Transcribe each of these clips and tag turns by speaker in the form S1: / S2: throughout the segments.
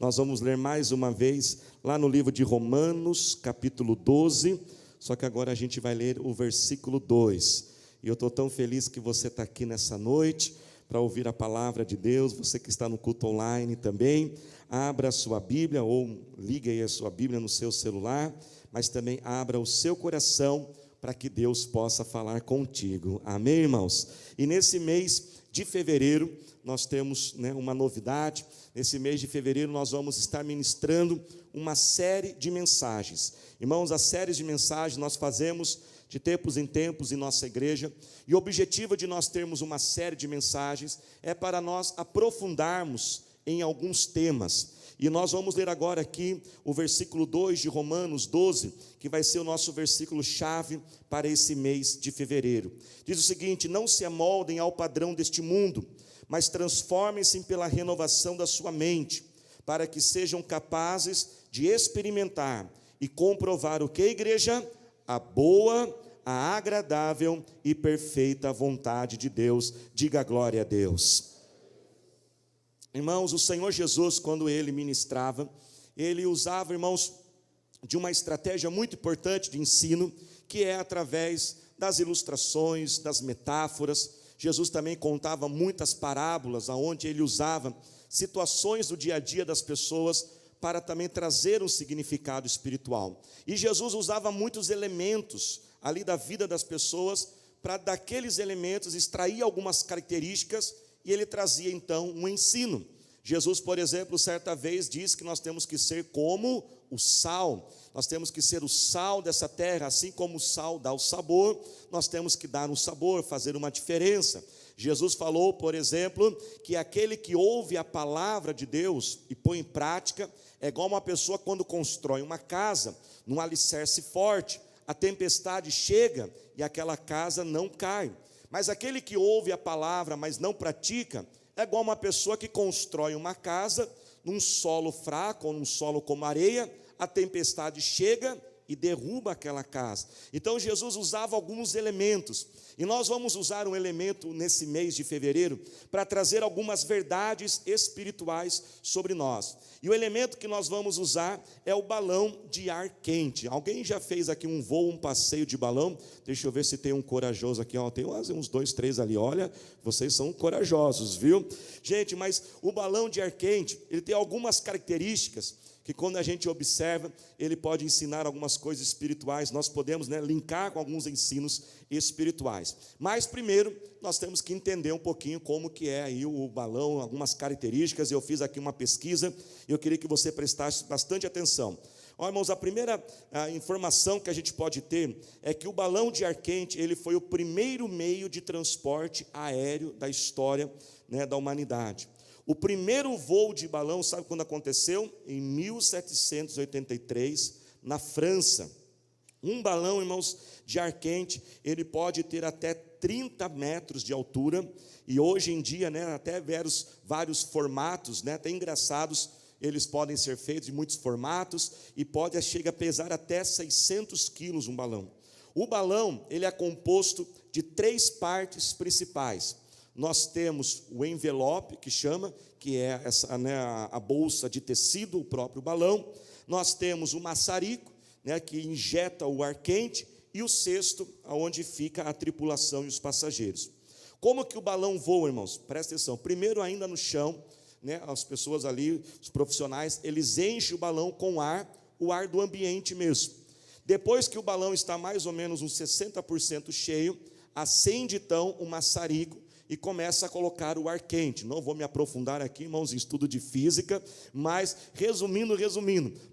S1: nós vamos ler mais uma vez lá no livro de Romanos, capítulo 12, só que agora a gente vai ler o versículo 2. E eu estou tão feliz que você está aqui nessa noite para ouvir a palavra de Deus. Você que está no culto online também, abra a sua Bíblia ou ligue aí a sua Bíblia no seu celular, mas também abra o seu coração para que Deus possa falar contigo. Amém, irmãos? E nesse mês de fevereiro, nós temos uma novidade. Nesse mês de fevereiro nós vamos estar ministrando uma série de mensagens. Irmãos, as séries de mensagens nós fazemos de tempos em tempos em nossa igreja, e o objetivo de nós termos uma série de mensagens é para nós aprofundarmos em alguns temas. E nós vamos ler agora aqui o versículo 2 de Romanos 12, que vai ser o nosso versículo chave para esse mês de fevereiro. Diz o seguinte: não se amoldem ao padrão deste mundo, mas transformem-se pela renovação da sua mente, para que sejam capazes de experimentar e comprovar o que, igreja? A boa, a agradável e perfeita vontade de Deus. Diga glória a Deus. Irmãos, o Senhor Jesus, quando Ele ministrava, Ele usava, irmãos, de uma estratégia muito importante de ensino, que é através das ilustrações, das metáforas. Jesus também contava muitas parábolas, onde Ele usava situações do dia a dia das pessoas, para também trazer um significado espiritual. E Jesus usava muitos elementos ali da vida das pessoas, para daqueles elementos extrair algumas características, e ele trazia então um ensino. Jesus, por exemplo, certa vez disse que nós temos que ser como o sal, nós temos que ser o sal dessa terra, assim como o sal dá o sabor, nós temos que dar um sabor, fazer uma diferença. Jesus falou, por exemplo, que aquele que ouve a palavra de Deus e põe em prática, é igual uma pessoa quando constrói uma casa, num alicerce forte, a tempestade chega e aquela casa não cai. Mas aquele que ouve a palavra, mas não pratica, é igual uma pessoa que constrói uma casa, num solo fraco, ou num solo como areia, a tempestade chega e derruba aquela casa. Então Jesus usava alguns elementos, e nós vamos usar um elemento nesse mês de fevereiro, para trazer algumas verdades espirituais sobre nós. E o elemento que nós vamos usar é o balão de ar quente. Alguém já fez aqui um voo, um passeio de balão? Deixa eu ver se tem um corajoso aqui, tem uns 2, 3 ali, olha, vocês são corajosos, viu? Gente, mas o balão de ar quente, ele tem algumas características, que quando a gente observa, ele pode ensinar algumas coisas espirituais, nós podemos linkar com alguns ensinos espirituais. Mas primeiro, nós temos que entender um pouquinho como que é aí o balão, algumas características. Eu fiz aqui uma pesquisa, e eu queria que você prestasse bastante atenção. Ó, irmãos, a primeira informação que a gente pode ter, é que o balão de ar quente, ele foi o primeiro meio de transporte aéreo da história da humanidade. O primeiro voo de balão, sabe quando aconteceu? Em 1783, na França. Um balão, irmãos, de ar quente, ele pode ter até 30 metros de altura, e hoje em dia, até vários formatos, até engraçados, eles podem ser feitos de muitos formatos, e chega a pesar até 600 quilos um balão. O balão, ele é composto de 3 partes principais. Nós temos o envelope, que é a bolsa de tecido, o próprio balão. Nós temos o maçarico, que injeta o ar quente, e o cesto, onde fica a tripulação e os passageiros. Como que o balão voa, irmãos? Presta atenção. Primeiro, ainda no chão, as pessoas ali, os profissionais, eles enchem o balão com ar, o ar do ambiente mesmo. Depois que o balão está mais ou menos uns 60% cheio, acende então o maçarico, e começa a colocar o ar quente. Não vou me aprofundar aqui, irmãos, em estudo de física, mas resumindo,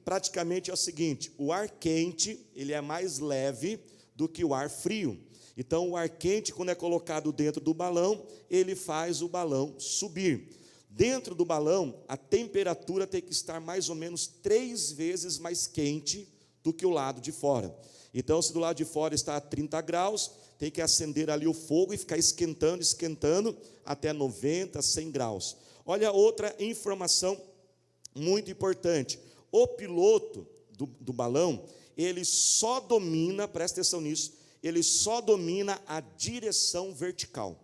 S1: praticamente é o seguinte: o ar quente, ele é mais leve do que o ar frio. Então o ar quente, quando é colocado dentro do balão, ele faz o balão subir. Dentro do balão, a temperatura tem que estar mais ou menos 3 vezes mais quente do que o lado de fora. Então, se do lado de fora está a 30 graus, tem que acender ali o fogo e ficar esquentando até 90, 100 graus. Olha outra informação muito importante: o piloto do balão, ele só domina, presta atenção nisso, ele só domina a direção vertical.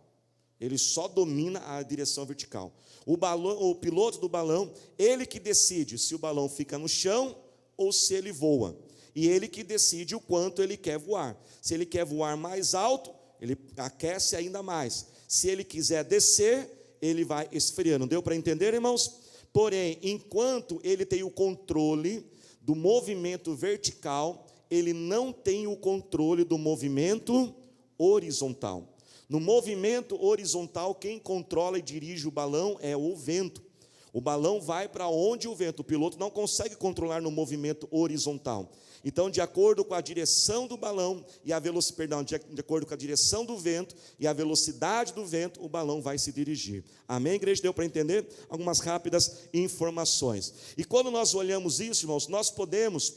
S1: ele só domina a direção vertical. O piloto do balão, ele que decide se o balão fica no chão ou se ele voa. E ele que decide o quanto ele quer voar. Se ele quer voar mais alto, ele aquece ainda mais. Se ele quiser descer, ele vai esfriando. Deu para entender, irmãos? Porém, enquanto ele tem o controle do movimento vertical, ele não tem o controle do movimento horizontal. No movimento horizontal, quem controla e dirige o balão é o vento. O balão vai para onde o vento, o piloto não consegue controlar no movimento horizontal. Então, de acordo com a direção do balão e a velocidade, de acordo com a direção do vento e a velocidade do vento, o balão vai se dirigir. Amém, igreja? Deu para entender? Algumas rápidas informações. E quando nós olhamos isso, irmãos, nós podemos,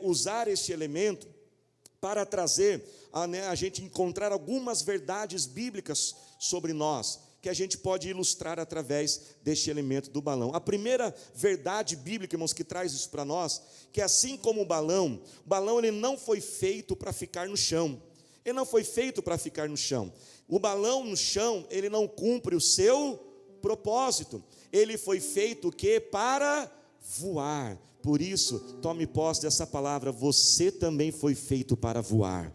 S1: usar este elemento para trazer a gente encontrar algumas verdades bíblicas sobre nós, que a gente pode ilustrar através deste elemento do balão. A primeira verdade bíblica, irmãos, que traz isso para nós, que assim como o balão ele não foi feito para ficar no chão. Ele não foi feito para ficar no chão. O balão no chão, ele não cumpre o seu propósito. Ele foi feito o quê? Para voar. Por isso, tome posse dessa palavra, você também foi feito para voar.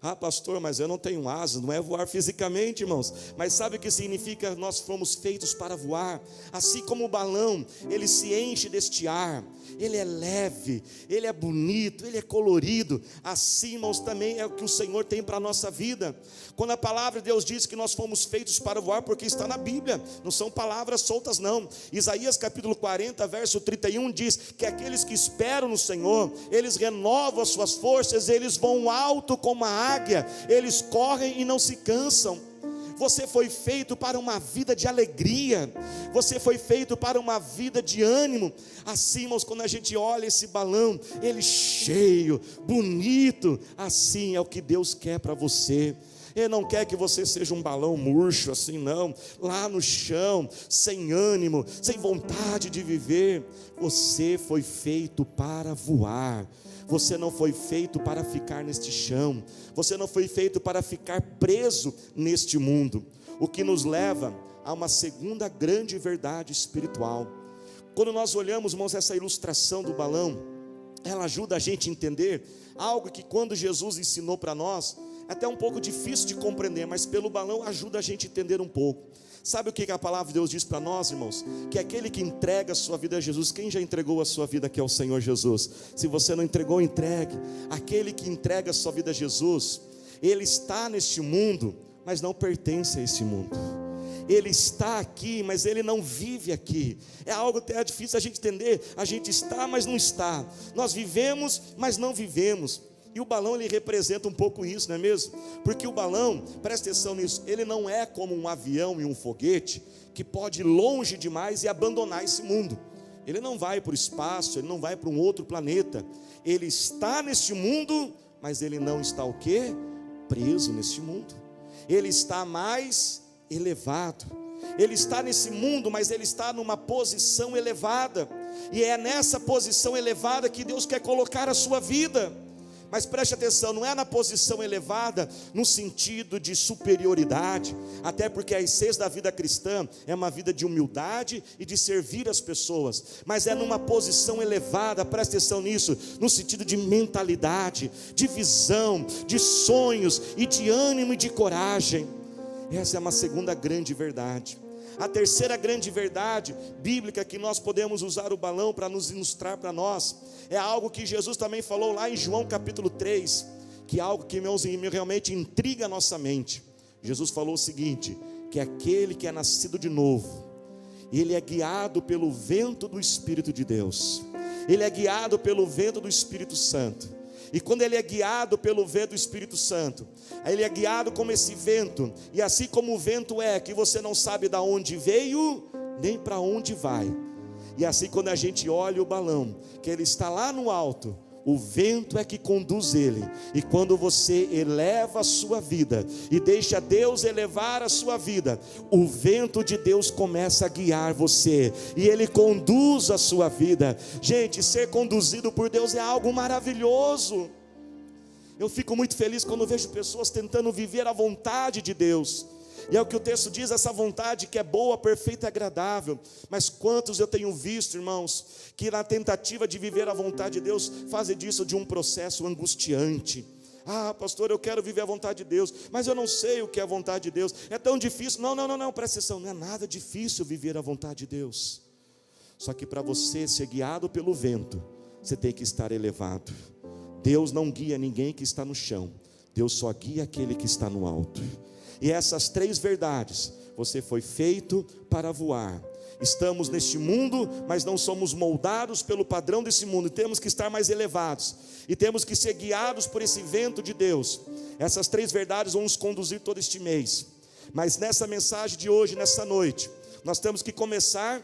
S1: Ah, pastor, mas eu não tenho asas, não é voar fisicamente, irmãos, mas sabe o que significa? Nós fomos feitos para voar. Assim como o balão, ele se enche deste ar, ele é leve, ele é bonito, ele é colorido. Assim, irmãos, também é o que o Senhor tem para a nossa vida. Quando a palavra de Deus diz que nós fomos feitos para voar, porque está na Bíblia, não são palavras soltas não. Isaías capítulo 40, verso 31 diz que aqueles que esperam no Senhor, eles renovam as suas forças, eles vão alto como a águia, eles correm e não se cansam. Você foi feito para uma vida de alegria, você foi feito para uma vida de ânimo. Assim, irmãos, quando a gente olha esse balão, ele cheio, bonito, assim é o que Deus quer para você. Ele não quer que você seja um balão murcho assim, não, lá no chão, sem ânimo, sem vontade de viver. Você foi feito para voar. Você não foi feito para ficar neste chão. Você não foi feito para ficar preso neste mundo. O que nos leva a uma segunda grande verdade espiritual. Quando nós olhamos, irmãos, essa ilustração do balão, ela ajuda a gente a entender algo que quando Jesus ensinou para nós, é até um pouco difícil de compreender, mas pelo balão ajuda a gente a entender um pouco. Sabe o que a palavra de Deus diz para nós, irmãos? Que aquele que entrega a sua vida a Jesus, quem já entregou a sua vida aqui ao Senhor Jesus? Se você não entregou, entregue. Aquele que entrega a sua vida a Jesus, ele está neste mundo, mas não pertence a esse mundo. Ele está aqui, mas ele não vive aqui. É algo até difícil a gente entender. A gente está, mas não está. Nós vivemos, mas não vivemos. E o balão, ele representa um pouco isso, não é mesmo? Porque o balão, presta atenção nisso, ele não é como um avião e um foguete, que pode ir longe demais e abandonar esse mundo. Ele não vai para o espaço, ele não vai para um outro planeta. Ele está neste mundo, mas ele não está o quê? Preso neste mundo. Ele está mais elevado. Ele está nesse mundo, mas ele está numa posição elevada. E é nessa posição elevada que Deus quer colocar a sua vida. Mas preste atenção, não é na posição elevada no sentido de superioridade, até porque a essência da vida cristã é uma vida de humildade e de servir as pessoas, mas é numa posição elevada, preste atenção nisso, no sentido de mentalidade, de visão, de sonhos e de ânimo e de coragem. Essa é uma segunda grande verdade. A terceira grande verdade bíblica que nós podemos usar o balão para nos ilustrar para nós, é algo que Jesus também falou lá em João capítulo 3, que é algo que realmente intriga a nossa mente. Jesus falou o seguinte, que aquele que é nascido de novo, ele é guiado pelo vento do Espírito de Deus, ele é guiado pelo vento do Espírito Santo. E quando ele é guiado pelo vento do Espírito Santo, ele é guiado como esse vento, e assim como o vento é, que você não sabe de onde veio, nem para onde vai. E assim quando a gente olha o balão, que ele está lá no alto, o vento é que conduz ele. E quando você eleva a sua vida e deixa Deus elevar a sua vida, o vento de Deus começa a guiar você e ele conduz a sua vida. Gente, ser conduzido por Deus é algo maravilhoso. Eu fico muito feliz quando vejo pessoas tentando viver a vontade de Deus. E é o que o texto diz, essa vontade que é boa, perfeita e agradável. Mas quantos eu tenho visto, irmãos, que na tentativa de viver a vontade de Deus, fazem disso de um processo angustiante. Ah, pastor, eu quero viver a vontade de Deus, mas eu não sei o que é a vontade de Deus, é tão difícil. Não, presta atenção, não é nada difícil viver a vontade de Deus. Só que para você ser guiado pelo vento, você tem que estar elevado. Deus não guia ninguém que está no chão, Deus só guia aquele que está no alto. E essas três verdades: você foi feito para voar. Estamos neste mundo, mas não somos moldados pelo padrão desse mundo, e temos que estar mais elevados, e temos que ser guiados por esse vento de Deus. Essas três verdades vão nos conduzir todo este mês. Mas nessa mensagem de hoje, nessa noite, nós temos que começar,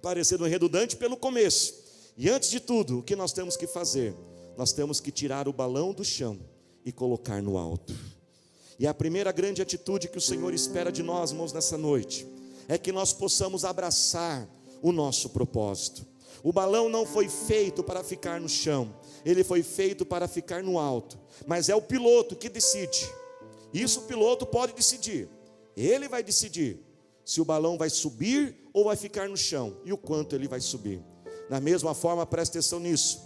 S1: parecendo redundante, pelo começo. E antes de tudo, o que nós temos que fazer? Nós temos que tirar o balão do chão e colocar no alto. E a primeira grande atitude que o Senhor espera de nós, irmãos, nessa noite, é que nós possamos abraçar o nosso propósito. O balão não foi feito para ficar no chão, ele foi feito para ficar no alto. Mas é o piloto que decide. Isso o piloto pode decidir. Ele vai decidir se o balão vai subir ou vai ficar no chão, e o quanto ele vai subir. Da mesma forma, preste atenção nisso.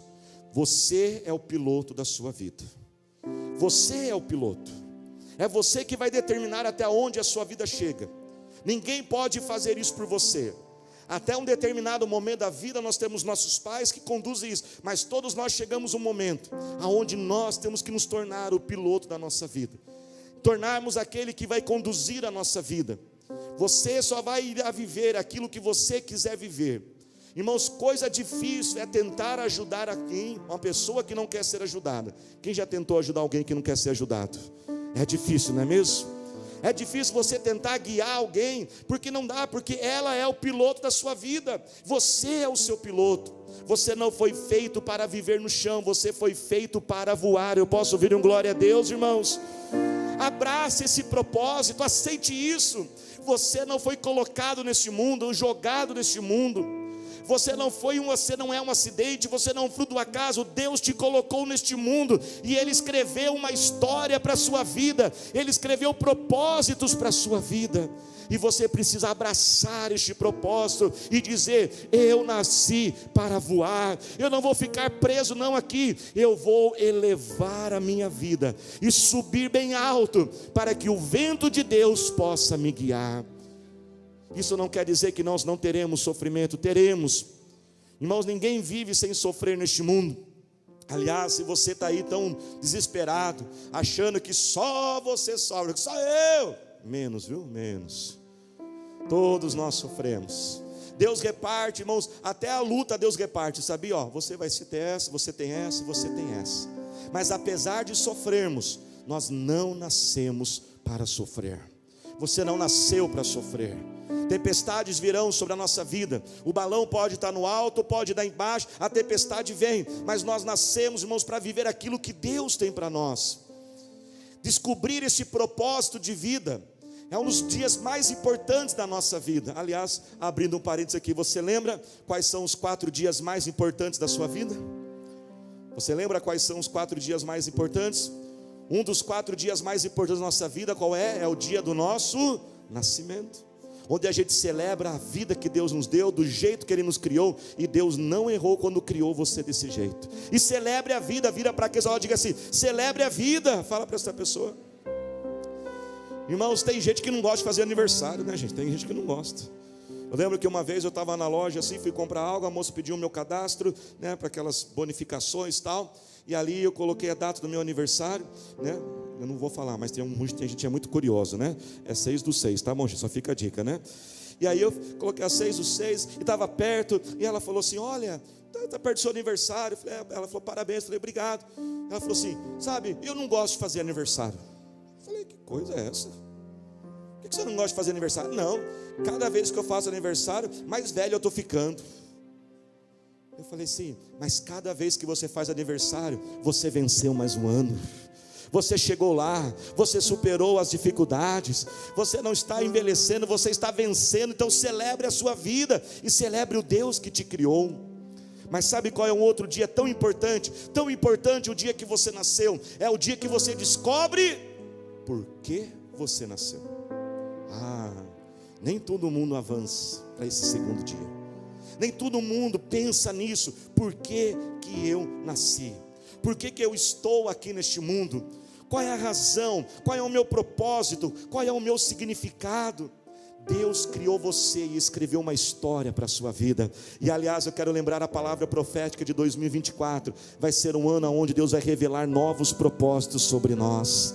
S1: Você é o piloto da sua vida. Você é o piloto. É você que vai determinar até onde a sua vida chega. Ninguém pode fazer isso por você. Até um determinado momento da vida nós temos nossos pais que conduzem isso, mas todos nós chegamos um momento aonde nós temos que nos tornar o piloto da nossa vida, tornarmos aquele que vai conduzir a nossa vida. Você só vai ir a viver aquilo que você quiser viver. Irmãos, coisa difícil é tentar ajudar alguém, uma pessoa que não quer ser ajudada. Quem já tentou ajudar alguém que não quer ser ajudado? É difícil, não é mesmo? É difícil você tentar guiar alguém, porque não dá, porque ela é o piloto da sua vida. Você é o seu piloto. Você não foi feito para viver no chão, você foi feito para voar. Eu posso ouvir um glória a Deus, irmãos? Abrace esse propósito, aceite isso. Você não foi colocado nesse mundo, jogado nesse mundo. Você não é um acidente, você não é um fruto do acaso. Deus te colocou neste mundo e Ele escreveu uma história para a sua vida. Ele escreveu propósitos para a sua vida. E você precisa abraçar este propósito e dizer: eu nasci para voar. Eu não vou ficar preso não aqui. Eu vou elevar a minha vida e subir bem alto para que o vento de Deus possa me guiar. Isso não quer dizer que nós não teremos sofrimento, teremos. Irmãos, ninguém vive sem sofrer neste mundo. Aliás, se você está aí tão desesperado, achando que só você sofre, que só eu, menos, viu? Menos. Todos nós sofremos. Deus reparte, irmãos, até a luta Deus reparte, sabia? Você vai ter essa, você tem essa, você tem essa. Mas apesar de sofrermos, nós não nascemos para sofrer. Você não nasceu para sofrer. Tempestades virão sobre a nossa vida. O balão pode estar no alto, pode estar embaixo. A tempestade vem, mas nós nascemos, irmãos, para viver aquilo que Deus tem para nós. Descobrir esse propósito de vida é um dos dias mais importantes da nossa vida. Aliás, abrindo um parênteses aqui, você lembra quais são os 4 dias mais importantes da sua vida? Você lembra quais são os 4 dias mais importantes? Um dos 4 dias mais importantes da nossa vida, qual é? É o dia do nosso nascimento, onde a gente celebra a vida que Deus nos deu, do jeito que Ele nos criou. E Deus não errou quando criou você desse jeito. E celebre a vida, vira para quem só diga assim: celebre a vida. Fala para essa pessoa. Irmãos, tem gente que não gosta de fazer aniversário, né, gente? Tem gente que não gosta. Eu lembro que uma vez eu estava na loja assim, fui comprar algo, a moça pediu o meu cadastro, né, para aquelas bonificações e tal. E ali eu coloquei a data do meu aniversário, né? Eu não vou falar, mas tem gente que é muito curioso, né? É 6/6, tá bom, gente? Só fica a dica, né? E aí eu coloquei a 6/6 e estava perto. E ela falou assim: olha, está perto do seu aniversário. Ela falou: parabéns. Eu falei: obrigado. Ela falou assim: sabe, eu não gosto de fazer aniversário. Eu falei: que coisa é essa? Por que você não gosta de fazer aniversário? Não, cada vez que eu faço aniversário, mais velho eu estou ficando. Eu falei assim: mas cada vez que você faz aniversário, você venceu mais um ano. Você chegou lá, você superou as dificuldades, você não está envelhecendo, você está vencendo. Então celebre a sua vida e celebre o Deus que te criou. Mas sabe qual é um outro dia tão importante? Tão importante o dia que você nasceu. É o dia que você descobre por que você nasceu. Nem todo mundo avança para esse segundo dia. Nem todo mundo pensa nisso. Por que que eu nasci? Por que que eu estou aqui neste mundo? Qual é a razão? Qual é o meu propósito? Qual é o meu significado? Deus criou você e escreveu uma história para a sua vida. E aliás, eu quero lembrar a palavra profética de 2024. Vai ser um ano onde Deus vai revelar novos propósitos sobre nós.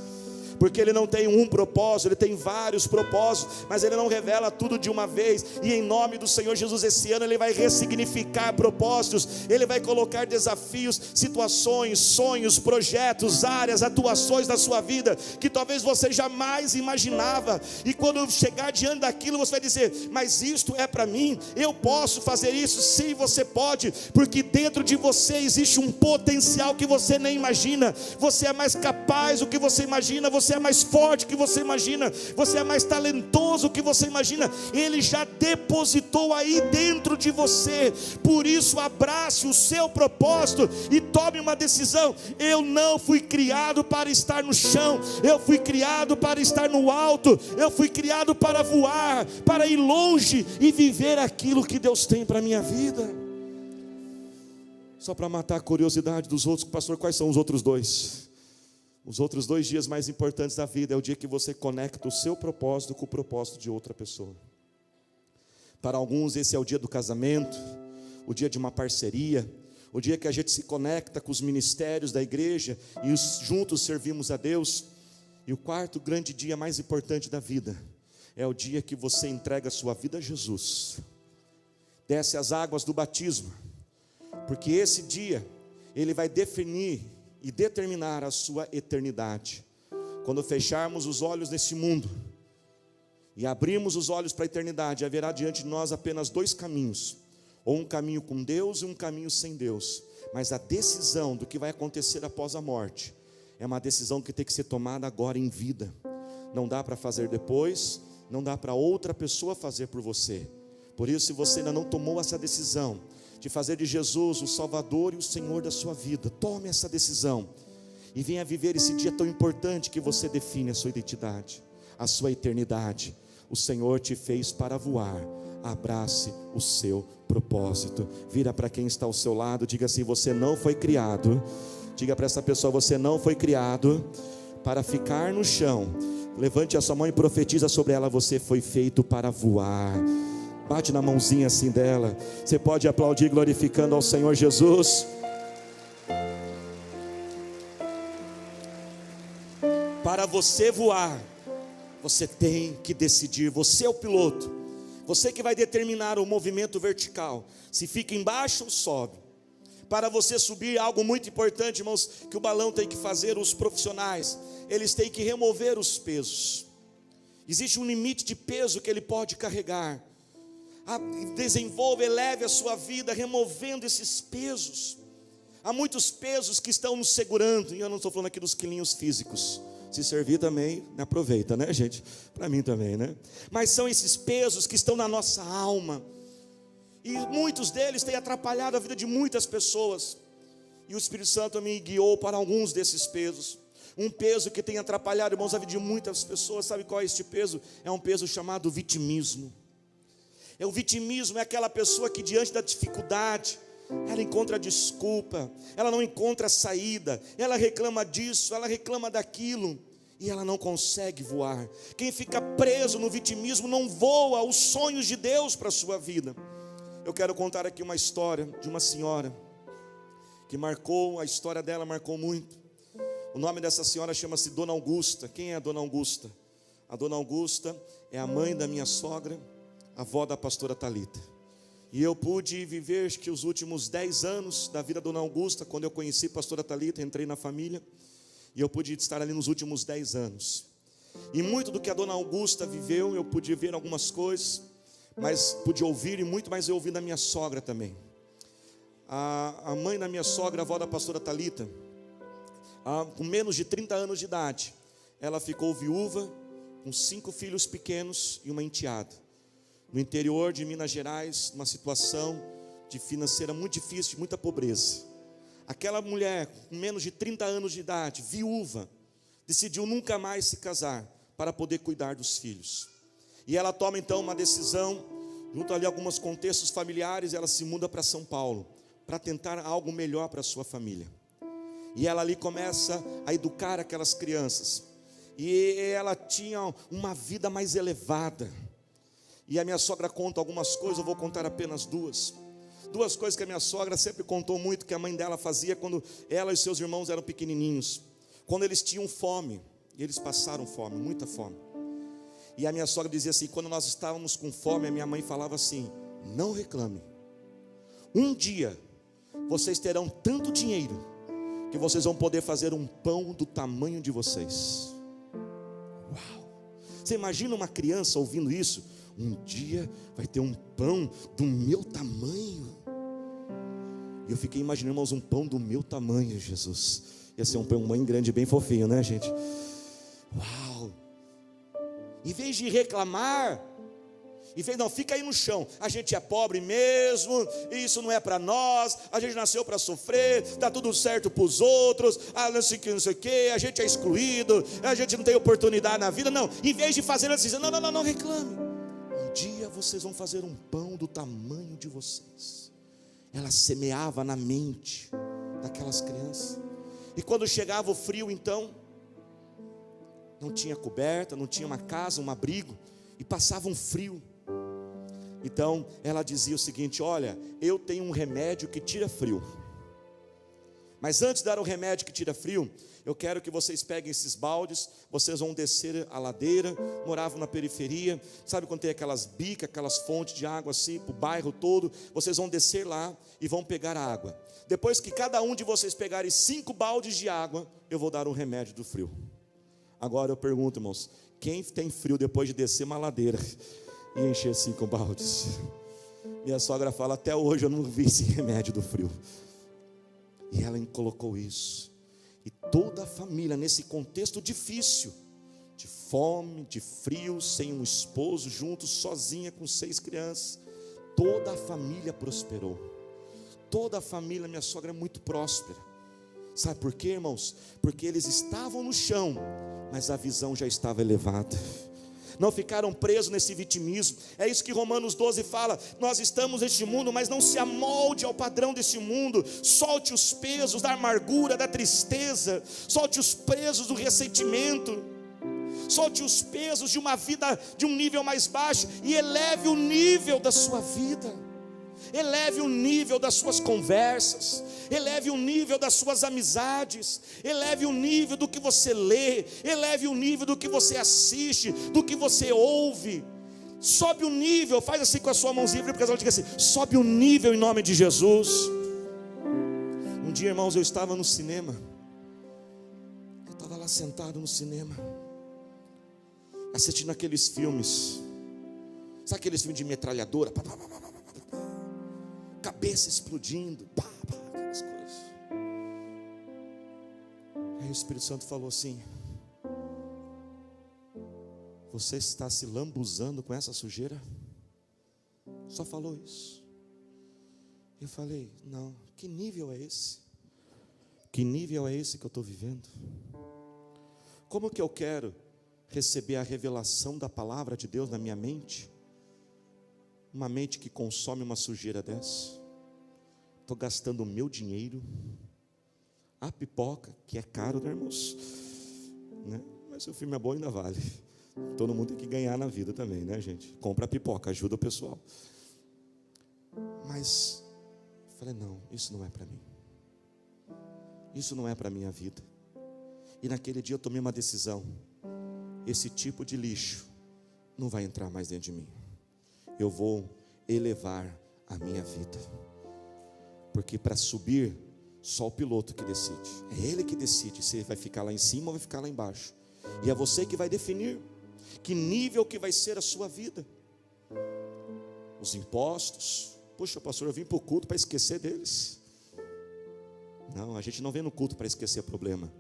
S1: Porque Ele não tem um propósito, Ele tem vários propósitos, mas Ele não revela tudo de uma vez. E em nome do Senhor Jesus, esse ano Ele vai ressignificar propósitos, Ele vai colocar desafios, situações, sonhos, projetos, áreas, atuações da sua vida, que talvez você jamais imaginava. E quando chegar diante daquilo, você vai dizer: mas isto é para mim, eu posso fazer isso? Sim, você pode, porque dentro de você existe um potencial que você nem imagina. Você é mais capaz do que você imagina, você é mais forte que você imagina, você é mais talentoso que você imagina. Ele já depositou aí dentro de você. Por isso, abrace o seu propósito e tome uma decisão. Eu não fui criado para estar no chão, eu fui criado para estar no alto, eu fui criado para voar, para ir longe e viver aquilo que Deus tem para a minha vida. Só para matar a curiosidade dos outros, pastor, quais são os outros dois? Os outros 2 dias mais importantes da vida é o dia que você conecta o seu propósito com o propósito de outra pessoa. Para alguns esse é o dia do casamento, o dia de uma parceria, o dia que a gente se conecta com os ministérios da igreja e juntos servimos a Deus. E o quarto grande dia mais importante da vida é o dia que você entrega a sua vida a Jesus, desce as águas do batismo, porque esse dia ele vai definir e determinar a sua eternidade. Quando fecharmos os olhos nesse mundo e abrirmos os olhos para a eternidade, haverá diante de nós apenas 2 caminhos: ou um caminho com Deus e um caminho sem Deus. Mas a decisão do que vai acontecer após a morte é uma decisão que tem que ser tomada agora em vida. Não dá para fazer depois, não dá para outra pessoa fazer por você. Por isso, se você ainda não tomou essa decisão de fazer de Jesus o Salvador e o Senhor da sua vida, tome essa decisão e venha viver esse dia tão importante que você define a sua identidade, a sua eternidade. O Senhor te fez para voar. Abrace o seu propósito. Vira para quem está ao seu lado, diga assim: você não foi criado. Diga para essa pessoa: você não foi criado para ficar no chão. Levante a sua mão e profetiza sobre ela: você foi feito para voar. Bate na mãozinha assim dela. Você pode aplaudir glorificando ao Senhor Jesus. Para você voar, você tem que decidir. Você é o piloto, você que vai determinar o movimento vertical, se fica embaixo ou sobe. Para você subir, algo muito importante, irmãos, que o balão tem que fazer, os profissionais, eles têm que remover os pesos. Existe um limite de peso que ele pode carregar. Desenvolva, eleve a sua vida removendo esses pesos. Há muitos pesos que estão nos segurando, e eu não estou falando aqui dos quilinhos físicos. Se servir também, aproveita, né, gente? Para mim também, né? Mas são esses pesos que estão na nossa alma, e muitos deles têm atrapalhado a vida de muitas pessoas. E o Espírito Santo me guiou para alguns desses pesos. Um peso que tem atrapalhado, irmãos, a vida de muitas pessoas. Sabe qual é este peso? É um peso chamado vitimismo. O vitimismo é aquela pessoa que diante da dificuldade, ela encontra desculpa, ela não encontra saída, ela reclama disso, ela reclama daquilo, e ela não consegue voar. Quem fica preso no vitimismo não voa os sonhos de Deus para a sua vida. Eu quero contar aqui uma história de uma senhora que marcou, a história dela marcou muito. O nome dessa senhora chama-se Dona Augusta. Quem é a Dona Augusta? A Dona Augusta é a mãe da minha sogra, avó da pastora Thalita. E eu pude viver acho que os últimos 10 anos da vida da Dona Augusta. Quando eu conheci a pastora Thalita, entrei na família, e eu pude estar ali nos últimos 10 anos. E muito do que a Dona Augusta viveu, eu pude ver algumas coisas, mas pude ouvir, e muito mais eu ouvi da minha sogra também. A mãe da minha sogra, a avó da pastora Thalita, com menos de 30 anos de idade, ela ficou viúva, com 5 filhos pequenos e uma enteada, no interior de Minas Gerais, uma situação financeira muito difícil, de muita pobreza. Aquela mulher com menos de 30 anos de idade, viúva, decidiu nunca mais se casar para poder cuidar dos filhos. E ela toma então uma decisão, junto ali a alguns contextos familiares, ela se muda para São Paulo, para tentar algo melhor para a sua família. E ela ali começa a educar aquelas crianças. E ela tinha uma vida mais elevada. E a minha sogra conta algumas coisas, eu vou contar apenas duas. Duas coisas que a minha sogra sempre contou muito, que a mãe dela fazia quando ela e seus irmãos eram pequenininhos. Quando eles tinham fome, e eles passaram fome, muita fome. E a minha sogra dizia assim, quando nós estávamos com fome, a minha mãe falava assim, não reclame. Um dia, vocês terão tanto dinheiro, que vocês vão poder fazer um pão do tamanho de vocês. Uau! Você imagina uma criança ouvindo isso? Um dia vai ter um pão do meu tamanho. E eu fiquei imaginando, irmãos, um pão do meu tamanho, Jesus. Ia ser um pão bem grande, bem fofinho, né, gente? Uau! Em vez de reclamar, em vez, não, fica aí no chão, a gente é pobre mesmo, isso não é para nós, a gente nasceu para sofrer, está tudo certo para os outros, não sei o que, a gente é excluído, a gente não tem oportunidade na vida. Não, em vez de fazer assim, não reclame. Um dia vocês vão fazer um pão do tamanho de vocês. Ela semeava na mente daquelas crianças. E quando chegava o frio, então, não tinha coberta, não tinha uma casa, um abrigo, e passava um frio. Então ela dizia o seguinte, olha, eu tenho um remédio que tira frio. Mas antes de dar o remédio que tira frio, eu quero que vocês peguem esses baldes, vocês vão descer a ladeira, moravam na periferia, sabe quando tem aquelas bicas, aquelas fontes de água assim, para o bairro todo, vocês vão descer lá e vão pegar a água. Depois que cada um de vocês pegarem 5 baldes de água, eu vou dar um remédio do frio. Agora eu pergunto, irmãos, quem tem frio depois de descer uma ladeira e encher 5 baldes? Minha sogra fala, até hoje eu não vi esse remédio do frio. E ela colocou isso. E toda a família, nesse contexto difícil, de fome, de frio, sem um esposo, juntos, sozinha com 6 crianças, toda a família prosperou. Toda a família, minha sogra é muito próspera. Sabe por quê, irmãos? Porque eles estavam no chão, mas a visão já estava elevada. Não ficaram presos nesse vitimismo. É isso que Romanos 12 fala. Nós estamos neste mundo, mas não se amolde ao padrão desse mundo. Solte os pesos da amargura, da tristeza. Solte os pesos do ressentimento. Solte os pesos de uma vida de um nível mais baixo e eleve o nível da sua vida. Eleve o nível das suas conversas, eleve o nível das suas amizades, eleve o nível do que você lê, eleve o nível do que você assiste, do que você ouve. Sobe o nível, faz assim com a sua mãozinha, porque ela diga assim, sobe o nível em nome de Jesus. Um dia, irmãos, eu estava no cinema, eu estava lá sentado no cinema, assistindo aqueles filmes, sabe aqueles filmes de metralhadora, cabeça explodindo, aquelas coisas. Aí o Espírito Santo falou assim, você está se lambuzando com essa sujeira? Só falou isso. Eu falei, não, que nível é esse? Que nível é esse que eu estou vivendo? Como que eu quero receber a revelação da palavra de Deus na minha mente? Uma mente que consome uma sujeira dessa. Estou gastando o meu dinheiro. A pipoca, que é caro, né, irmãos? Né? Mas se o filme é bom, ainda vale. Todo mundo tem que ganhar na vida também, né, gente? Compra a pipoca, ajuda o pessoal. Mas falei, não, isso não é para mim. Isso não é para a minha vida. E naquele dia eu tomei uma decisão. Esse tipo de lixo não vai entrar mais dentro de mim. Eu vou elevar a minha vida. Porque para subir, só o piloto que decide. É ele que decide se ele vai ficar lá em cima ou vai ficar lá embaixo. E é você que vai definir que nível que vai ser a sua vida. Os impostos. Poxa, pastor, eu vim para o culto para esquecer deles. Não, a gente não vem no culto para esquecer problema.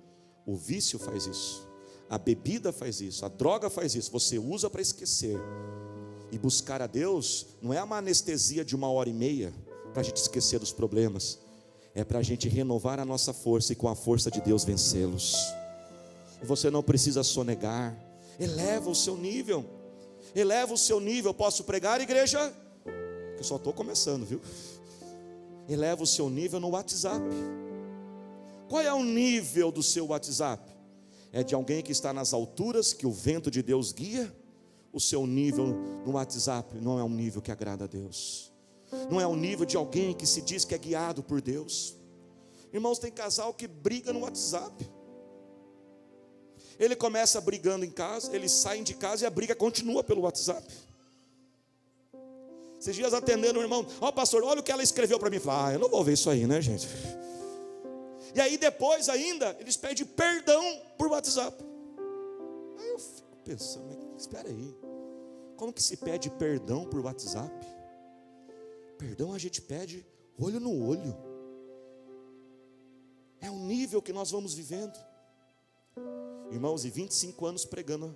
S1: O vício faz isso. A bebida faz isso. A droga faz isso. Você usa para esquecer. E buscar a Deus não é uma anestesia de 1h30 para a gente esquecer dos problemas. É para a gente renovar a nossa força e com a força de Deus vencê-los. E você não precisa sonegar. Eleva o seu nível. Eleva o seu nível. Posso pregar, igreja? Eu só estou começando, viu? Eleva o seu nível no WhatsApp. Qual é o nível do seu WhatsApp? É de alguém que está nas alturas, que o vento de Deus guia? O seu nível no WhatsApp não é um nível que agrada a Deus. Não é o nível de alguém que se diz que é guiado por Deus. Irmãos, tem casal que briga no WhatsApp. Ele começa brigando em casa, eles saem de casa e a briga continua pelo WhatsApp. Esses dias atendendo um irmão, pastor, olha o que ela escreveu para mim. Eu não vou ver isso aí, né, gente? E aí depois ainda, eles pedem perdão por WhatsApp. Aí eu fico pensando, espera aí, como que se pede perdão por WhatsApp? Perdão a gente pede olho no olho. É o nível que nós vamos vivendo. Irmãos, e 25 anos pregando,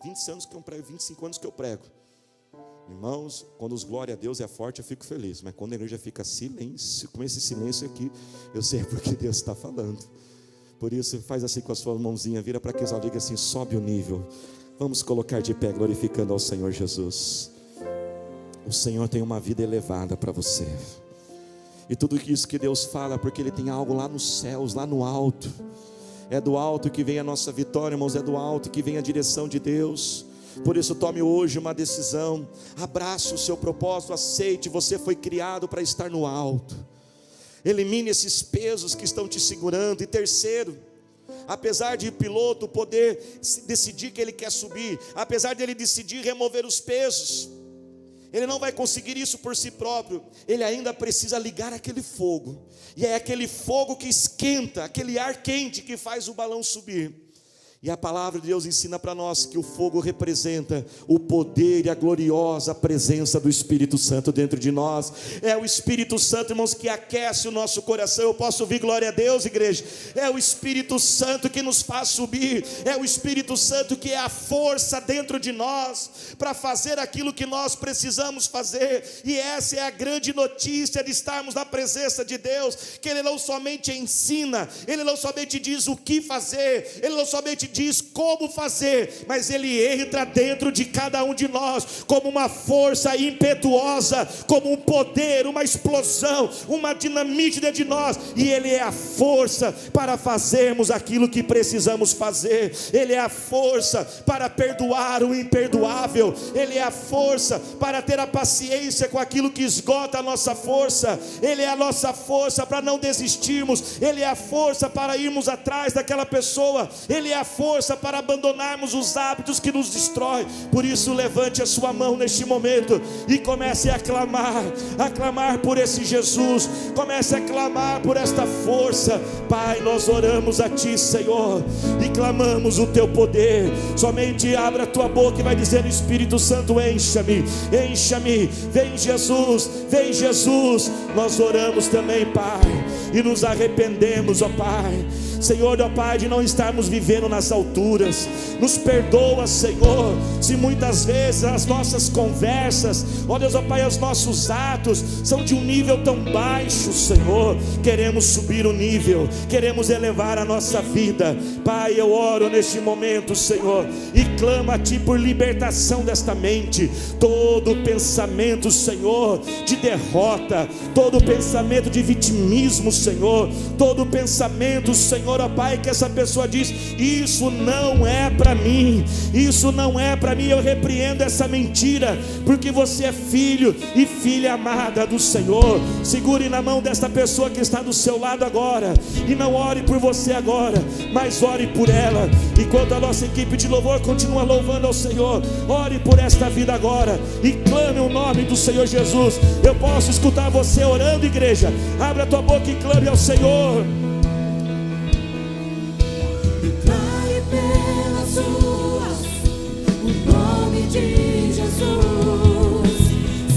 S1: 25 anos que eu prego. Irmãos, quando os glória a Deus é forte, eu fico feliz. Mas quando a igreja fica silêncio, com esse silêncio aqui, eu sei porque Deus está falando. Por isso, faz assim com a sua mãozinha, vira para aqueles olhos, diga assim, sobe o nível. Vamos colocar de pé, glorificando ao Senhor Jesus. O Senhor tem uma vida elevada para você. E tudo isso que Deus fala, porque Ele tem algo lá nos céus, lá no alto. É do alto que vem a nossa vitória, irmãos, é do alto que vem a direção de Deus. Por isso tome hoje uma decisão, abrace o seu propósito, aceite, você foi criado para estar no alto. Elimine esses pesos que estão te segurando. E terceiro, apesar de o piloto poder decidir que ele quer subir, apesar de ele decidir remover os pesos, ele não vai conseguir isso por si próprio. Ele ainda precisa ligar aquele fogo. E é aquele fogo que esquenta, aquele ar quente que faz o balão subir. E a palavra de Deus ensina para nós que o fogo representa o poder e a gloriosa presença do Espírito Santo dentro de nós. É o Espírito Santo, irmãos, que aquece o nosso coração. Eu posso ouvir glória a Deus, igreja? É o Espírito Santo que nos faz subir. É o Espírito Santo que é a força dentro de nós para fazer aquilo que nós precisamos fazer. E essa é a grande notícia de estarmos na presença de Deus, que Ele não somente ensina, Ele não somente diz o que fazer, Ele não somente diz como fazer, mas Ele entra dentro de cada um de nós como uma força impetuosa, como um poder, uma explosão, uma dinamite dentro de nós, e Ele é a força para fazermos aquilo que precisamos fazer. Ele é a força para perdoar o imperdoável. Ele é a força para ter a paciência com aquilo que esgota a nossa força. Ele é a nossa força para não desistirmos. Ele é a força para irmos atrás daquela pessoa. Ele é a força para abandonarmos os hábitos que nos destroem. Por isso, levante a sua mão neste momento e comece a clamar por esse Jesus. Comece a clamar por esta força. Pai, nós oramos a Ti, Senhor, e clamamos o Teu poder. Somente abra a tua boca e vai dizer: Espírito Santo, encha-me, encha-me. Vem Jesus, vem Jesus. Nós oramos também, Pai, e nos arrependemos, ó Pai, Senhor, ó Pai, de não estarmos vivendo nas alturas. Nos perdoa, Senhor, se muitas vezes as nossas conversas, ó Deus, ó Pai, os nossos atos são de um nível tão baixo, Senhor. Queremos subir o nível, queremos elevar a nossa vida. Pai, eu oro neste momento, Senhor, e clamo a Ti por libertação desta mente. Todo pensamento, Senhor, de derrota, todo pensamento de vitimismo, Senhor, todo pensamento, Senhor, ó Pai, que essa pessoa diz: isso não é para mim, isso não é para mim. Eu repreendo essa mentira, porque você é filho e filha amada do Senhor. Segure na mão desta pessoa que está do seu lado agora, e não ore por você agora, mas ore por ela. Enquanto a nossa equipe de louvor continua louvando ao Senhor, ore por esta vida agora e clame o nome do Senhor Jesus. Eu posso escutar você orando, igreja. Abra a tua boca e clame ao Senhor.
S2: O nome de Jesus,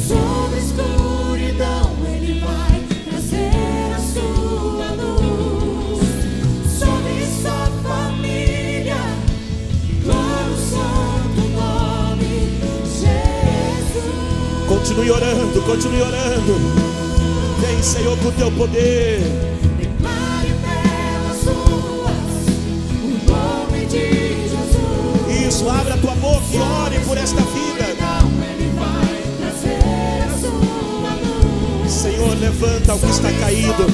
S2: sobre a escuridão Ele vai trazer a sua luz, sobre sua família, glória ao santo nome Jesus.
S1: Continue orando, continue orando. Vem, Senhor, com o Teu poder.
S2: Declare pelas ruas o nome de Jesus.
S1: Isso, abra a tua boca e ore por esta vida. levanta ao que está caído,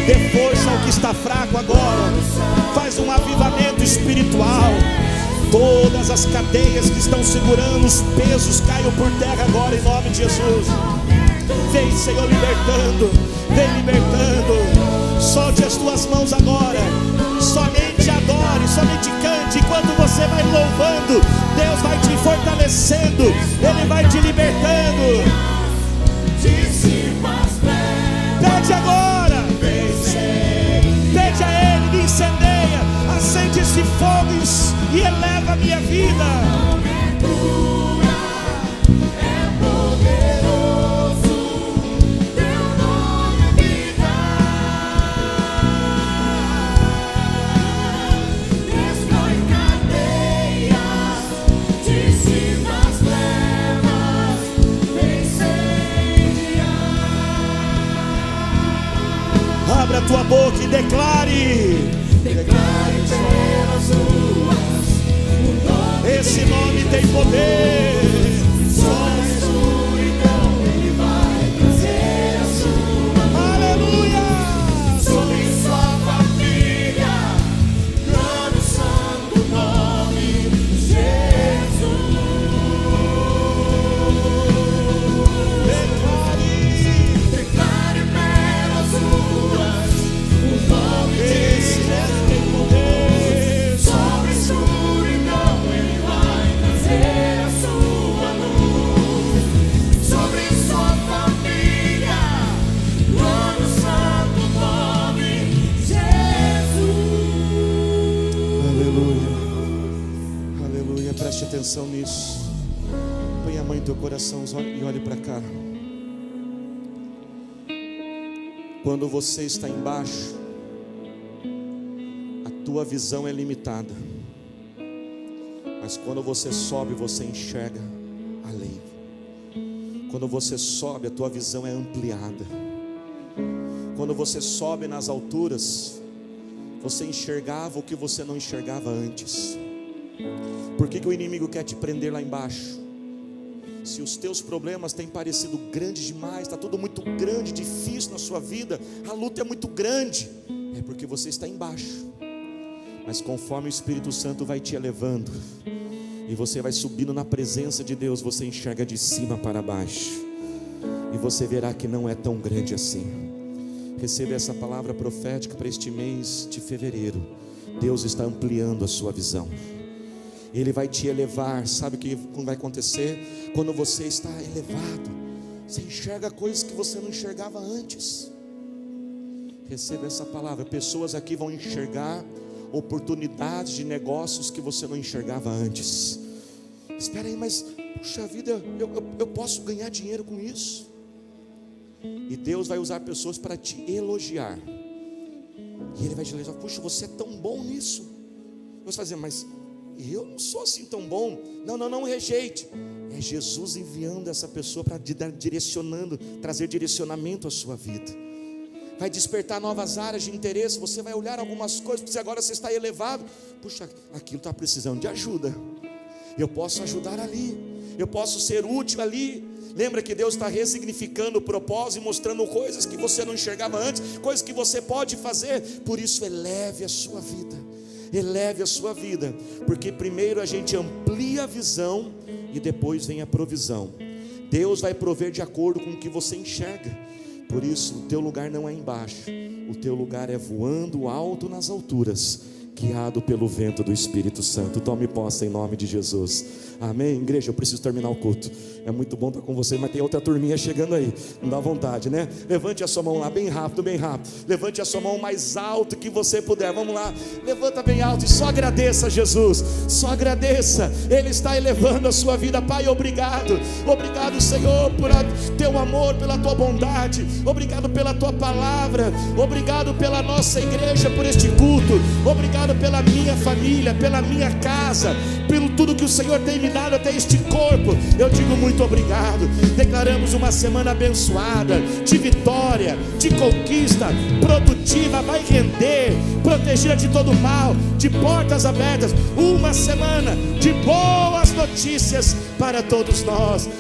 S1: dê força ao que está fraco agora, faz um avivamento espiritual. Todas as cadeias que estão segurando, os pesos caiam por terra agora em nome de Jesus. Vem, Senhor, libertando, vem libertando. Solte as tuas mãos agora, somente adore, somente cante. Enquanto você vai louvando, Deus vai te fortalecendo, Ele vai te libertando. Pede agora, pede a Ele, me incendeia, acende esse fogo e eleva a minha vida. Abra a tua boca e declare. Declare pelas ruas o nome. Esse nome tem poder. Só a escuridão Ele vai trazer a sua. Aleluia. Sobre sua família, clame o santo nome de Jesus. Declare pelas ruas o nome de Jesus tem poder. Sobre a escuridão Ele vai trazer a sua luz. Sobre sua família, clame o santo nome de Jesus. Aleluia, aleluia, preste atenção nisso. Põe a mão em teu coração e olhe para cá. Quando você está embaixo, a tua visão é limitada. Mas quando você sobe, você enxerga além. Quando você sobe, a tua visão é ampliada. Quando você sobe nas alturas, você enxergava o que você não enxergava antes. Por que o inimigo quer te prender lá embaixo? Se os teus problemas têm parecido grandes demais, está tudo muito grande, difícil na sua vida, a luta é muito grande, é porque você está embaixo. Mas conforme o Espírito Santo vai te elevando, e você vai subindo na presença de Deus, você enxerga de cima para baixo, e você verá que não é tão grande assim. Receba essa palavra profética para este mês de fevereiro. Deus está ampliando a sua visão. Ele vai te elevar. Sabe o que vai acontecer? Quando você está elevado, você enxerga coisas que você não enxergava antes. Receba essa palavra. Pessoas aqui vão enxergar oportunidades de negócios que você não enxergava antes. Espera aí, mas puxa vida, eu posso ganhar dinheiro com isso. E Deus vai usar pessoas para te elogiar. E Ele vai te elogiar. Puxa, você é tão bom nisso. Você vai dizer, mas eu não sou assim tão bom. Não rejeite. É Jesus enviando essa pessoa para direcionando, trazer direcionamento à sua vida. Vai despertar novas áreas de interesse. Você vai olhar algumas coisas, porque agora você está elevado. Puxa, aquilo está precisando de ajuda. Eu posso ajudar ali. Eu posso ser útil ali. Lembra que Deus está ressignificando o propósito e mostrando coisas que você não enxergava antes, coisas que você pode fazer. Por isso eleve a sua vida. Eleve a sua vida, porque primeiro a gente amplia a visão e depois vem a provisão. Deus vai prover de acordo com o que você enxerga. Por isso o teu lugar não é embaixo, o teu lugar é voando alto nas alturas, guiado pelo vento do Espírito Santo. Tome posse em nome de Jesus. Amém? Igreja, eu preciso terminar o culto. É muito bom estar com vocês, mas tem outra turminha chegando aí. Não dá vontade, né? Levante a sua mão lá, bem rápido, bem rápido. Levante a sua mão mais alto que você puder. Vamos lá, levanta bem alto e só agradeça a Jesus. Só agradeça, Ele está elevando a sua vida. Pai, obrigado. Obrigado, Senhor, por teu amor, pela tua bondade. Obrigado pela tua palavra. Obrigado pela nossa igreja, por este culto. Obrigado pela minha família, pela minha casa, pelo tudo que o Senhor tem me dado até este corpo. Eu digo muito obrigado. Declaramos uma semana abençoada, de vitória, de conquista, produtiva, vai render, protegida de todo mal, de portas abertas. Uma semana de boas notícias para todos nós.